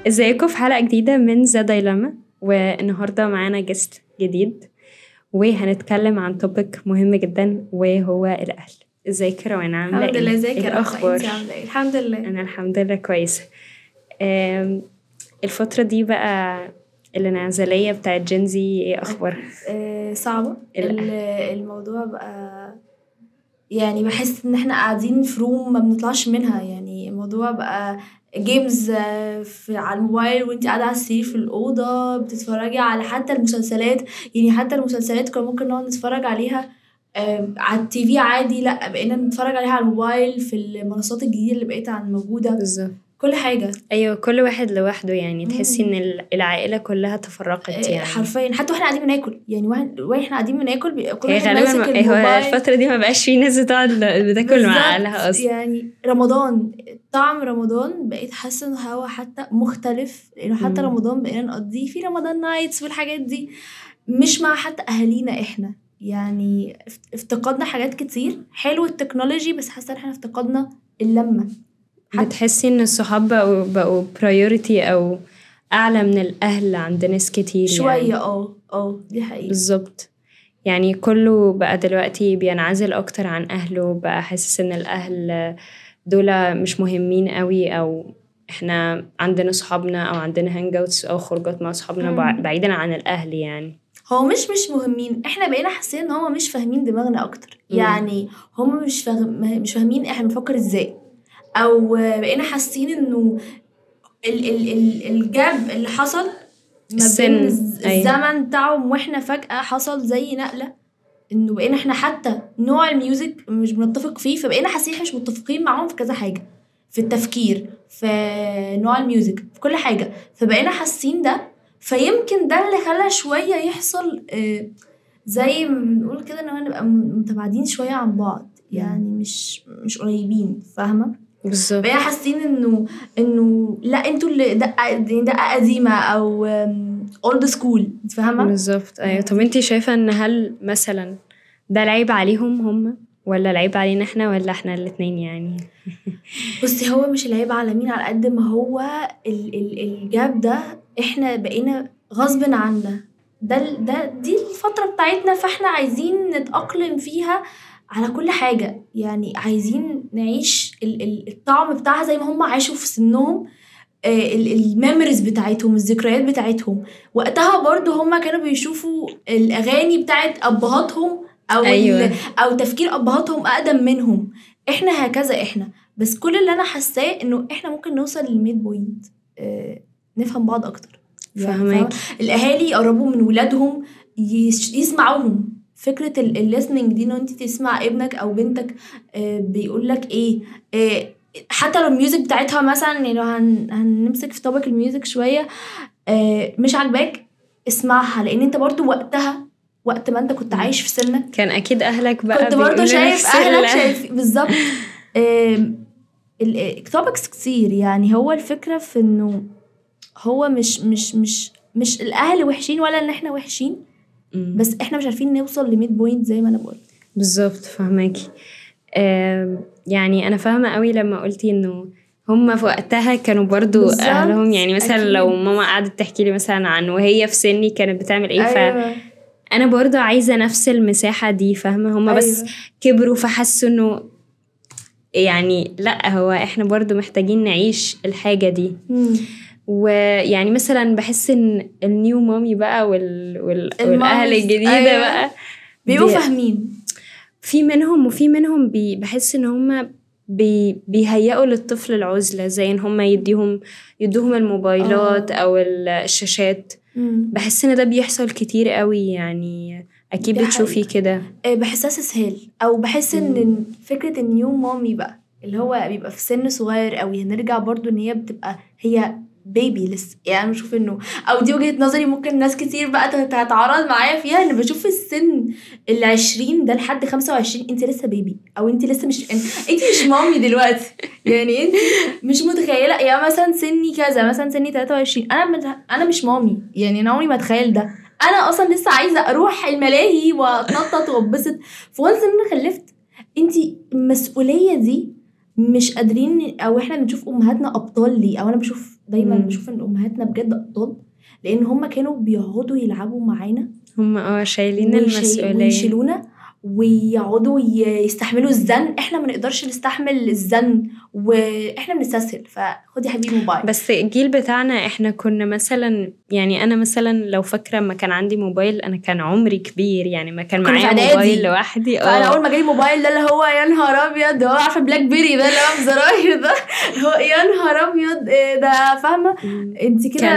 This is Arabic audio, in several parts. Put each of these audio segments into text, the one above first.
ازيكم في حلقة جديدة من ذا دايلاما، والنهاردة معانا جست جديد وهنتكلم عن توبيك مهم جدا وهو الأهل. ازيك يا روان؟ عاملة الحمد لله. ايه؟ ازيك ايه يا رحمة؟ الأخبار؟ انتي عاملة ايه؟ الحمد لله. أنا الحمد لله كويسة. الفترة دي بقى الانعزالية بتاعت جنزي ايه أخبارها؟ صعبة. الموضوع بقى يعني بحس ان احنا قاعدين في روم ما بنطلعش منها. يعني الموضوع بقى جيمز على الموبايل وانتي قاعدة على السرير في الأوضة بتتفرجي على حتى المسلسلات. يعني حتى المسلسلات كنا ممكن نقعد نتفرج عليها على التي في عادي، لا بقينا نتفرج عليها على الموبايل في المنصات الجديدة اللي بقيت موجودة. بالظبط. كل حاجة. أيوة، كل واحد لوحده، يعني تحسي إن العائلة كلها تفرقت يعني. حرفيا حتى واحنا قاعدين بناكل، يعني واحنا قاعدين بناكل بيبقى كل هي واحد غالبا ماسك هو الموبايل. الفترة دي ما بقاش في ناس بتاكل مع أهلها بالظبط. أصلا. يعني رمضان، طعم رمضان بقيت حاسه ان هو حتى مختلف، لانه حتى رمضان بقينا نقضيه في رمضان نايتس والحاجات دي مش مع حتى اهالينا احنا. يعني افتقدنا حاجات كتير. حلو التكنولوجي، بس حاسه ان احنا افتقدنا اللمه. بتحسي ان الصحاب بقوا priority او اعلى من الاهل عند ناس كتير شويه يعني. دي حقيقة. بالظبط. يعني كله بقى دلوقتي بينعزل اكتر عن اهله، بقى حاسس ان الاهل دول مش مهمين قوي، او احنا عندنا صحابنا او عندنا هانج اوتس او خروجات مع صحابنا بعيدا عن الاهل. يعني هو مش مهمين، احنا بقينا حاسين ان هما مش فاهمين دماغنا اكتر. يعني هما مش فاهمين احنا بنفكر ازاي، او بقينا حاسين انه الجاب اللي حصل ما بين الزمن بتاعهم واحنا فجأة حصل زي نقلة، انه بقينا احنا حتى نوع الميوزك مش بنتفق فيه، فبقينا حاسين احنا مش متفقين معاهم في كذا حاجة، في التفكير، في نوع الميوزك، في كل حاجة. فبقينا حاسين ده، فيمكن ده اللي خلى شوية يحصل زي ما بنقول كده انه نبقى متباعدين شوية عن بعض. يعني مش قريبين، فاهمة؟ بالظبط. بقينا حاسين انه لا انتوا اللي دقة قديمة او اولد سكول، فاهمة؟ بالظبط. ايوه. طب انتي شايفة ان هل مثلا ده العيب عليهم هم ولا العيب علينا احنا ولا احنا الاتنين يعني؟ بصي، هو مش العيب على مين على قد ما هو الجاب ده احنا بقينا غصب عنا. دي الفترة بتاعتنا، فاحنا عايزين نتأقلم فيها على كل حاجة. يعني عايزين نعيش الطعم بتاعها زي ما هم عاشوا في سنهم، الميموريز بتاعتهم، الذكريات بتاعتهم وقتها. برضو هم كانوا بيشوفوا الأغاني بتاعت أبهاتهم أو أيوة. أو تفكير أبهاتهم أقدم منهم. احنا هكذا احنا، بس كل اللي انا حاساه انه احنا ممكن نوصل للميد بوينت، نفهم بعض اكتر. فاهمك. الاهالي يقربوا من ولادهم، يسمعوهم. فكرة الليسننج دي، انه انت تسمع ابنك او بنتك بيقول لك ايه. حتى لو الميوزك بتاعتها مثلا، يعني لو هنمسك في طبق الميوزك شوية، مش عاجباك اسمعها، لان انت برضو وقت ما انت كنت عايش في سنك كان اكيد اهلك بقى كنت برضو شايف اهلك شايف بالظبط. التوبكس كتير. يعني هو الفكرة في انه هو مش الاهل وحشين ولا ان احنا وحشين، بس احنا مش عارفين نوصل لميد بوينت زي ما انا بقول. بالظبط. فهماكي. يعني انا فاهمة قوي لما قلتي انه هم في وقتها كانوا برضو اهلهم. يعني مثلا أكيد. لو ماما قعدت تحكي لي مثلا عن وهي في سني كانت بتعمل ايه. أيوة. انا برضو عايزة نفس المساحة دي، فاهمة؟ هم بس أيوة. كبروا فحسوا انه يعني لا، هو احنا برضو محتاجين نعيش الحاجة دي. ويعني مثلا بحس ان النيو مامي بقى والاهل الجديدة. أيوة. بقى بيبقوا فاهمين في منهم وفي منهم بحس ان هم بيهيئوا للطفل العزلة، زي ان هم يدوهم الموبايلات او الشاشات. بحس ان ده بيحصل كتير قوي. يعني اكيد بتشوفي كده. بحسها استسهال، او بحس ان فكرة النيو مامي بقى اللي هو بيبقى في سن صغير قوي، هنرجع برضو ان هي بتبقى هي بيبي لسه. يعني بشوف انه، او دي وجهة نظري، ممكن ناس كتير بقى تتعارض معايا فيها، ان بشوف السن 20 ده لحد 25 انت لسه بيبي، او انت لسه انت مش مامي دلوقتي. يعني انت مش متخيلة. يعني مثلا سني كذا، مثلا سني 23، انا مش مامي. يعني انا عمري ما اتخيل ده. انا اصلا لسه عايزة اروح الملاهي واتنطط واتبسط. فوانس ان انا خلفت، انت المسؤولية دي مش قادرين، او احنا بنشوف امهاتنا ابطال ليه، او انا بشوف دايما بشوف ان امهاتنا بجد ابطال، لان هم كانوا بيقعدوا يلعبوا معانا، هم شايلين المسؤولية ويشيلونا ويقعدوا يستحملوا الزن. احنا ما نقدرش نستحمل الزن واحنا بنستسهل، فخدي يا حبيبي موبايل. بس الجيل بتاعنا احنا كنا مثلا، يعني انا مثلا لو فاكره ما كان عندي موبايل انا كان عمري كبير، يعني ما كان معايا موبايل لوحدي. فانا اول ما جالي موبايل ده اللي هو يا نهار ابيض، هو عارفه بلاك بيري ده اللي هو بزراير ده، هو يا نهار ابيض ده، فاهمه انت كده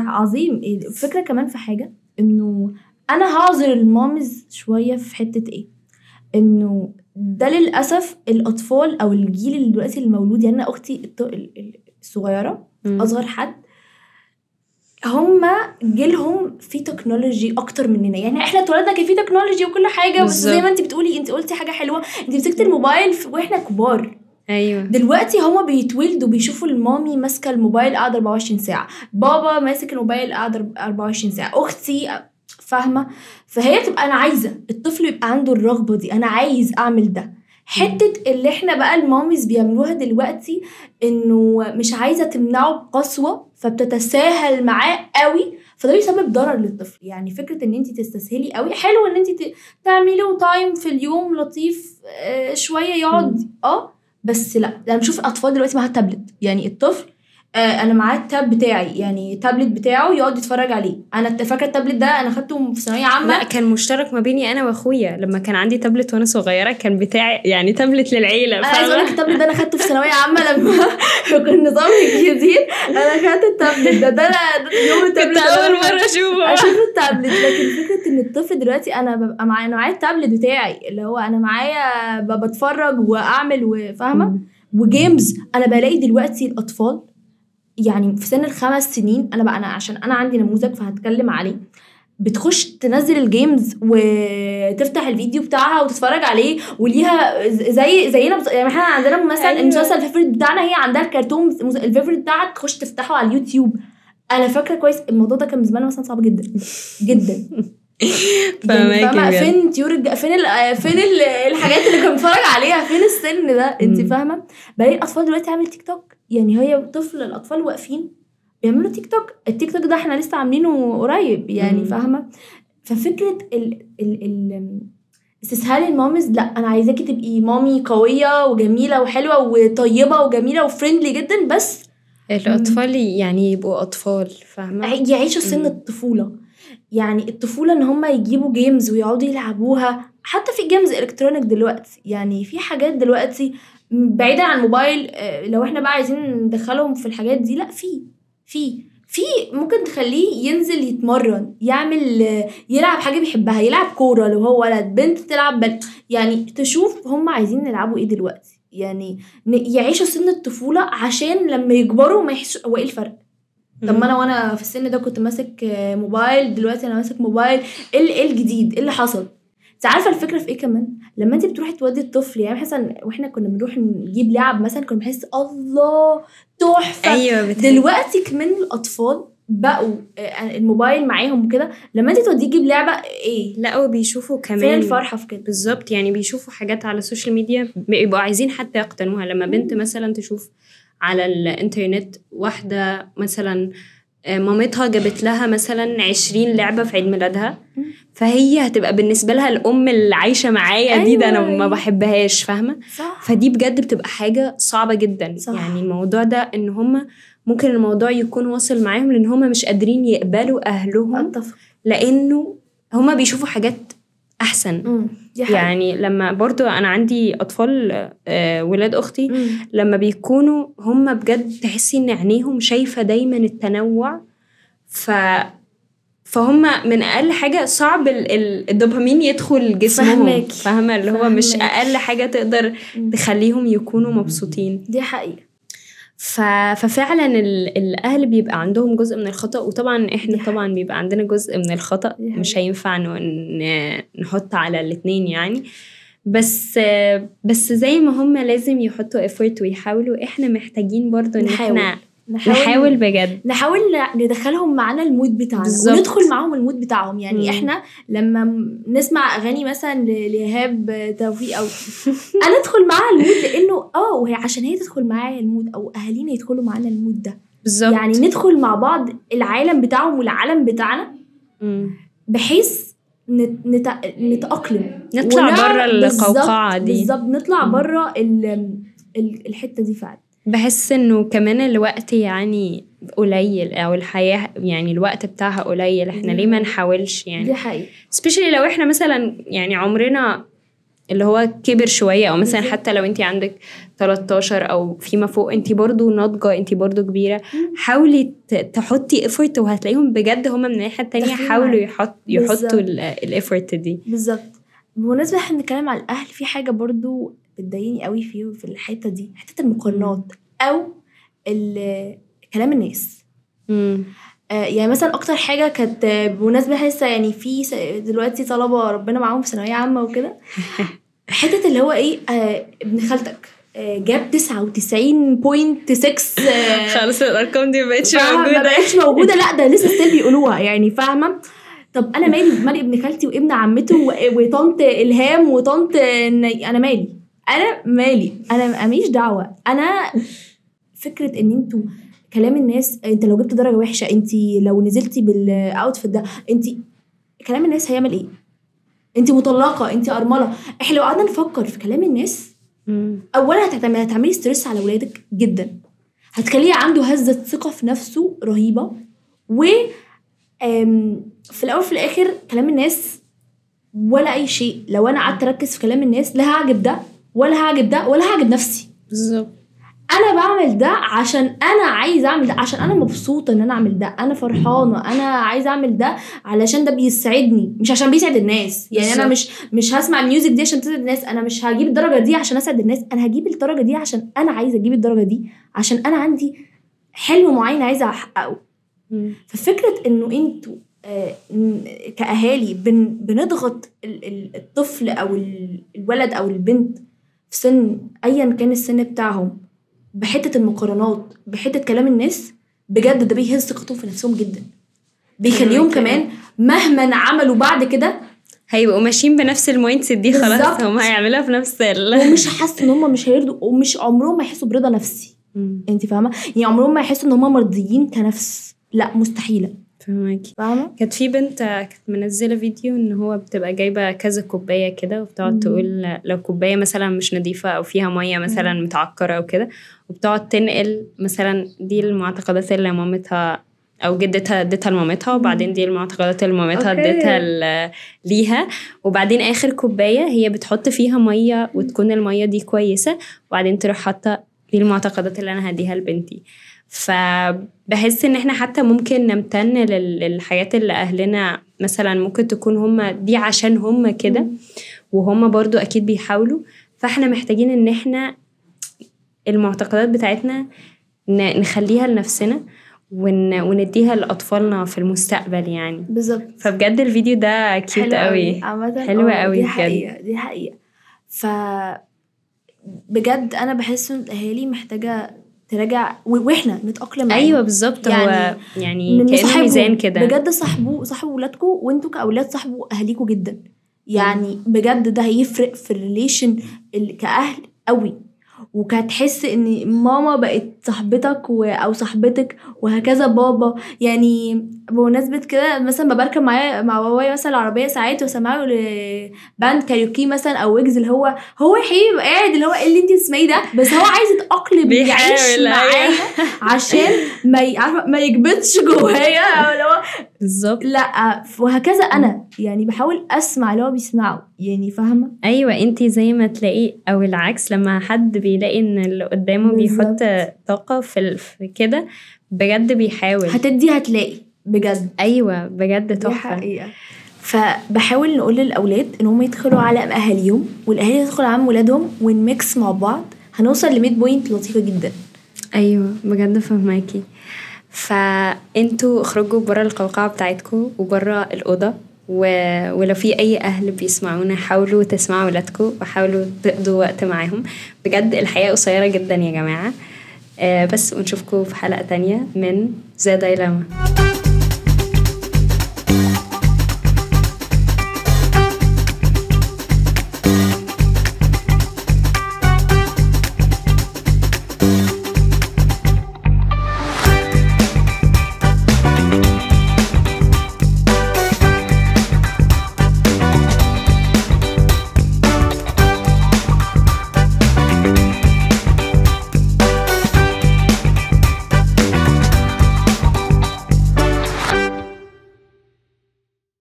عظيم. الفكره كمان في حاجه، انه انا هعذر المامز شويه في حته ايه، انه ده للاسف الاطفال او الجيل اللي دلوقتي المولود، يعني انا اختي الصغيره اصغر حد، هما جيلهم في تكنولوجي اكتر مننا. يعني احنا اتولدنا كان في تكنولوجي وكل حاجه، بس زي ما انت بتقولي، انت قلتي حاجه حلوه، انت مسكتي الموبايل واحنا كبار. ايوه دلوقتي هما بيتولدوا بيشوفوا المامي ماسكه الموبايل قاعده 24 ساعه، بابا ماسك الموبايل قاعده 24 ساعه، اختي، فاهمه؟ فهي تبقى انا عايزه الطفل يبقى عنده الرغبه دي، انا عايز اعمل ده. حته اللي احنا بقى الماميز بيعملوها دلوقتي، انه مش عايزه تمنعه بقسوه فبتتساهل معاه قوي، فده بيسبب ضرر للطفل. يعني فكره ان انت تستسهلي قوي، حلو ان انت تعملي له تايم في اليوم لطيف شويه يقعد بس لا، انا بشوف اطفال دلوقتي معاها تابلت. يعني الطفل انا معاه التاب بتاعي، يعني تابلت بتاعه يقعد يتفرج عليه. انا فاكره التابلت ده انا خدته في ثانويه عامه. لا كان مشترك ما بيني انا واخويا، لما كان عندي تابلت وانا صغيره كان بتاعي، يعني تابلت للعيله. انا عايزه اقول لك التابلت ده انا خدته في ثانويه عامه لما كان نظام جديد، انا خدت التابلت ده يوم التابلت كنت اول مره اشوف التابلت. لكن فكره ان الطفل دلوقتي انا ببقى معايا التابلت بتاعي، اللي هو انا معايا بتفرج واعمل وفاهمه وجيمز. انا بلاقي دلوقتي الاطفال يعني في سن 5 سنين، انا عشان انا عندي نموذج فهتكلم عليه، بتخش تنزل الجيمز وتفتح الفيديو بتاعها وتتفرج عليه، وليها زينا يعني احنا عندنا مثلا المسلسل الفيفوريت بتاعنا، هي عندها الكرتون الفيفوريت بتاعها تخش تفتحه على اليوتيوب. انا فاكره كويس الموضوع ده كان زمان مثلا صعب جدا جدا. فاهمه فين فين الحاجات اللي كان بيتفرج عليها، فين السن ده، انت فاهمه؟ بلاقي الاطفال دلوقتي عامل تيك توك، يعني هي طفل الاطفال واقفين بيعملوا تيك توك. التيك توك ده احنا لسه عاملينه قريب، يعني فاهمه؟ ففكره استسهال المامز، لا انا عايزاكي تبقي مامي قويه وجميله وحلوه وطيبه وجميله وفريندلي جدا، بس الاطفال يعني يبقوا اطفال، فاهمه؟ يعيشوا سن الطفوله. يعني الطفوله ان هم يجيبوا جيمز ويقعدوا يلعبوها، حتى في جيمز الكترونيك دلوقتي، يعني في حاجات دلوقتي بعيدا عن الموبايل. لو احنا بقى عايزين ندخلهم في الحاجات دي، لا في ممكن تخليه ينزل يتمرن، يلعب حاجه بيحبها، يلعب كوره لو هو ولد، بنت تلعب يعني تشوف هم عايزين يلعبوا ايه دلوقتي، يعني يعيشوا سن الطفوله عشان لما يكبروا ما يحسوا هو ايه الفرق. طب ما وانا في السن ده كنت ماسك موبايل، دلوقتي انا ماسك موبايل، ايه الجديد، ايه اللي حصل؟ انت عارفه الفكره في ايه كمان؟ لما انت بتروحي تودي الطفل، يعني مثلا واحنا كنا بنروح نجيب لعب مثلا، كنا بنحس الله تحفه. ايوه دلوقتي كمان الاطفال بقوا الموبايل معاهم وكده، لما انت توديه تجيب لعبه ايه، لا وبيشوفوا كمان فين الفرحه في كده؟ بالظبط، يعني بيشوفوا حاجات على السوشيال ميديا بيبقوا عايزين حتى يقتنوها. لما بنت مثلا تشوف على الانترنت واحده مثلا مامتها جابت لها مثلا 20 لعبة في عيد ميلادها، فهي هتبقى بالنسبة لها الأم اللي عايشة معايا دي، ده أنا ما بحبهاش، فاهمة؟ فدي بجد بتبقى حاجة صعبة جدا. صح. يعني الموضوع ده إن هم ممكن الموضوع يكون واصل معاهم لأن هم مش قادرين يقبلوا أهلهم، لأنه هم بيشوفوا حاجات أحسن. يعني لما برضو أنا عندي أطفال ولاد أختي، لما بيكونوا هم بجد تحسي إن عينيهم شايفة دايما التنوع، فهم من أقل حاجة صعب الدوبامين يدخل جسمهم، فاهمة؟ اللي هو مش أقل حاجة تقدر تخليهم يكونوا مبسوطين. دي حقيقة. ففعلا الأهل بيبقى عندهم جزء من الخطأ، وطبعا إحنا طبعا بيبقى عندنا جزء من الخطأ، مش هينفع نحط على الاتنين يعني. بس زي ما هم لازم يحطوا effort ويحاولوا، إحنا محتاجين برضو إن إحنا نحاول بجد نحاول ندخلهم معانا المود بتاعنا بالزبط. وندخل معاهم المود بتاعهم يعني احنا لما نسمع اغاني مثلا لإيهاب توفيق او انا ادخل معاها المود لانه وهي عشان هي تدخل معايا المود او اهالينا يدخلوا معانا المود ده بالزبط. يعني ندخل مع بعض العالم بتاعهم والعالم بتاعنا بحيث نتأقلم نطلع بره القوقعة دي بالظبط نطلع بره الحتة دي فعلا. بحس انه كمان الوقت يعني قليل او الحياة يعني الوقت بتاعها قليل احنا ليه ما نحاولش يعني دي حقيقة especially لو احنا مثلا يعني عمرنا اللي هو كبر شوية او مثلا حتى لو انتي عندك 13 او فيما فوق انتي برضو ناضجة انتي برضو كبيرة حاولي تحطي effort وهتلاقيهم بجد هما من الناحية التانية حاولوا يحطوا الeffort دي بالظبط. بمناسبة احنا بنتكلم على الاهل في حاجة برضو بتضايقني قوي فيه في الحتة دي حتة المقارنات او كلام الناس يعني مثلا اكتر حاجة كانت بمناسبة حاسة يعني في دلوقتي طلبة ربنا معاهم في ثانوية عامة وكده حتة اللي هو ايه ابن خالتك جاب 99.6 خلاص الارقام دي ما بقتش موجودة لا ده لسه ستيل بيقولوها يعني فاهمة. طب انا مالي ابن خالتي وابن عمته وطنط الهام وطنط انا مالي انا ماليش دعوه. انا فكره ان انتوا كلام الناس انت لو جبت درجه وحشه انت لو نزلتي بالاوتفيت ده انت كلام الناس هيعمل ايه؟ انت مطلقه انت ارمله. احنا لو قعدنا نفكر في كلام الناس اولا هتعملي ستريس على ولادك جدا هتخليه عنده هزه ثقه في نفسه رهيبه و في الاول في الاخر كلام الناس ولا اي شيء. لو انا قعدت اركز في كلام الناس لا هعجب ده ولا هعجب ده ولا هعجب نفسي بالظبط. انا بعمل ده عشان انا عايز اعمل ده عشان انا مبسوطه ان انا اعمل ده انا فرحانه انا عايز اعمل ده علشان ده بيسعدني مش عشان بيسعد الناس يعني بالزبط. انا مش هسمع الميوزك دي عشان تسعد الناس انا مش هجيب الدرجه دي عشان اسعد الناس انا هجيب الدرجه دي عشان انا عايزه اجيب الدرجه دي عشان انا عندي حلم معين عايزه احققه. ففكره انه انتوا كأهالي بنضغط الطفل أو الولد أو البنت في سن أيا كان السن بتاعهم بحتة المقارنات بحتة كلام الناس بجد ده بيهز ثقتهم في نفسهم جدا بيخليهم كمان مهما عملوا بعد كده هيبقوا ماشيين بنفس المايند سيت دي خلاص هم هيعملوها في نفس ومش حاسة ان هم مش هيرضوا ومش عمرهم ما يحسوا برضا نفسي انت فاهمة يعني عمرهم ما يحسوا ان هم مرضيين كنفس لا مستحيلة فهماكي. كانت في بنت كانت منزله فيديو ان هو بتبقى جايبه كذا كوبايه كده وبتقعد تقول لو كوبايه مثلا مش نظيفه او فيها ميه مثلا متعكره او كده وبتقعد تنقل مثلا دي المعتقدات اللي مامتها او جدتها اديتها لمامتها وبعدين دي المعتقدات اللي مامتها اديتها ليها وبعدين اخر كوبايه هي بتحط فيها ميه وتكون الميه دي كويسه وبعدين تروح حاطه دي المعتقدات اللي انا هديها لبنتي. فبحس ان احنا حتى ممكن نمتن للحاجات اللي اهلنا مثلا ممكن تكون هم دي عشان هم كده وهم برضو اكيد بيحاولوا فاحنا محتاجين ان احنا المعتقدات بتاعتنا نخليها لنفسنا ونديها لأطفالنا في المستقبل يعني بالظبط. فبجد الفيديو ده كيوت قوي حلوة قوي دي حقيقة بجد انا بحس ان الاهالي محتاجة تراجع واحنا نتأقلم معاهم. ايوه بالظبط يعني هو يعني كأنه ميزان كده بجد صاحبوا ولادكم وانتوا كأولاد صاحبوا اهاليكوا جدا يعني بجد ده هيفرق في الريليشن كأهل قوي وكتحس ان ماما بقت صاحبتك او صاحبتك وهكذا بابا يعني بمناسبة كده مثلا ببركب مع بابايا مثلا العربية ساعات وسمعه باند كاريوكي مثلا او ويجز اللي هو حقيقي قاعد اللي هو اللي انت تسمعيه ده بس هو عايز يتأقلم يعيش معايا عشان ما يكبتش جوايا او اللي هو بالظبط لا وهكذا انا يعني بحاول اسمع اللي هو بيسمعه يعني فاهمه. ايوه انت زي ما تلاقي او العكس لما حد بيلاقي ان اللي قدامه بيحط طاقه في كده بجد بيحاول هتلاقي بجد ايوه بجد تحفه حقيقه. فبحاول نقول للاولاد ان هم يدخلوا على اهاليهم والاهالي يدخلوا على ولادهم ونميكس مع بعض هنوصل لميد بوينت لطيفه جدا. ايوه بجد فهماكي. فانتوا اخرجوا برا القوقعه بتاعتكم وبرا الاوضه ولو في اي اهل بيسمعونا حاولوا تسمعوا ولادكم وحاولوا تقضوا وقت معاهم بجد الحياه قصيره جدا يا جماعه بس ونشوفكم في حلقة تانية من ذا دايلاما.